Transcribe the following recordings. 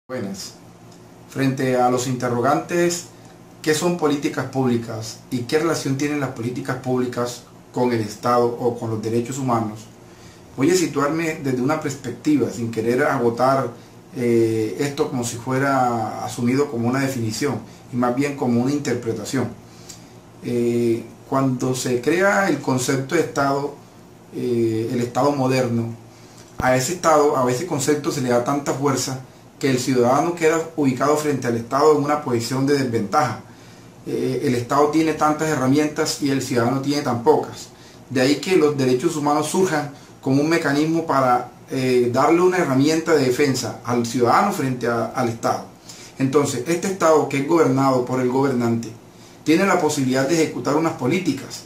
Buenas. Frente a los interrogantes, ¿qué son políticas públicas y qué relación tienen las políticas públicas con el Estado o con los derechos humanos? Voy a situarme desde una perspectiva, sin querer agotar esto como si fuera asumido como una definición y más bien como una interpretación. Cuando se crea el concepto de Estado, el Estado moderno, a ese concepto se le da tanta fuerza que el ciudadano queda ubicado frente al Estado en una posición de desventaja. El Estado tiene tantas herramientas y el ciudadano tiene tan pocas. De ahí que los derechos humanos surjan como un mecanismo para darle una herramienta de defensa al ciudadano frente al Estado. Entonces, este Estado, que es gobernado por el gobernante, tiene la posibilidad de ejecutar unas políticas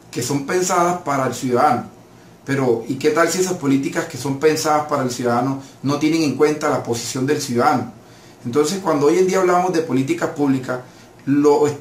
que son pensadas para el ciudadano. Pero, ¿y qué tal si esas políticas que son pensadas para el ciudadano no tienen en cuenta la posición del ciudadano? Entonces, cuando hoy en día hablamos de políticas públicas,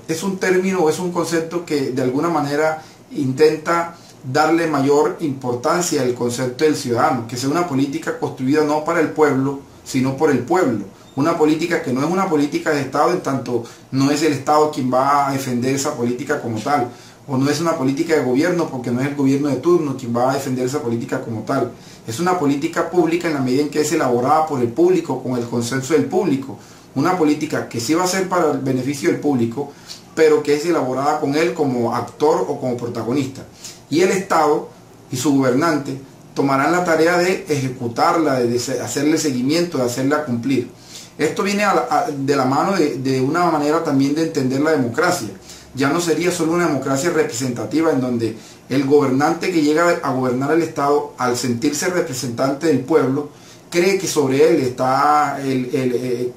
es un término o es un concepto que de alguna manera intenta darle mayor importancia al concepto del ciudadano, que sea una política construida no para el pueblo, sino por el pueblo. Una política que no es una política de Estado, en tanto no es el Estado quien va a defender esa política como tal, o no es una política de gobierno porque no es el gobierno de turno quien va a defender esa política como tal. Es una política pública en la medida en que es elaborada por el público, con el consenso del público. Una política que sí va a ser para el beneficio del público, pero que es elaborada con él como actor o como protagonista. Y el Estado y su gobernante tomarán la tarea de ejecutarla, de hacerle seguimiento, de hacerla cumplir. Esto viene de la mano de una manera también de entender la democracia. Ya no sería solo una democracia representativa en donde el gobernante que llega a gobernar el Estado, al sentirse representante del pueblo, cree que sobre él está el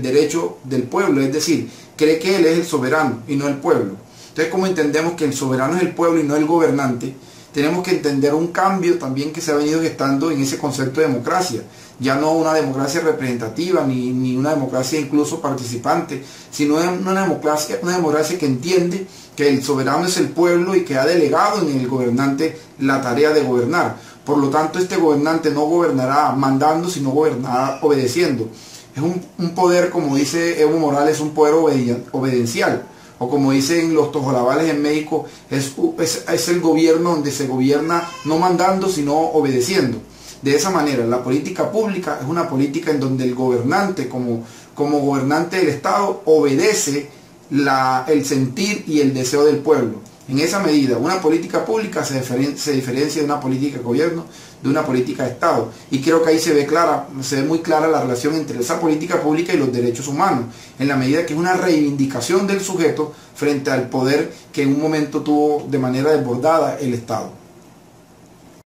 derecho del pueblo, es decir, cree que él es el soberano y no el pueblo. Entonces, como entendemos que el soberano es el pueblo y no el gobernante, tenemos que entender un cambio también que se ha venido gestando en ese concepto de democracia. Ya no una democracia representativa, ni una democracia incluso participante, sino una democracia que entiende que el soberano es el pueblo y que ha delegado en el gobernante la tarea de gobernar. Por lo tanto, este gobernante no gobernará mandando, sino gobernará obedeciendo. Es un poder, como dice Evo Morales, un poder obedencial. O como dicen los tojolabales en México, es el gobierno donde se gobierna no mandando, sino obedeciendo. De esa manera, la política pública es una política en donde el gobernante, como gobernante del Estado, obedece el sentir y el deseo del pueblo. En esa medida, una política pública se diferencia de una política de gobierno, de una política de Estado. Y creo que ahí se ve muy clara la relación entre esa política pública y los derechos humanos, en la medida que es una reivindicación del sujeto frente al poder que en un momento tuvo de manera desbordada el Estado.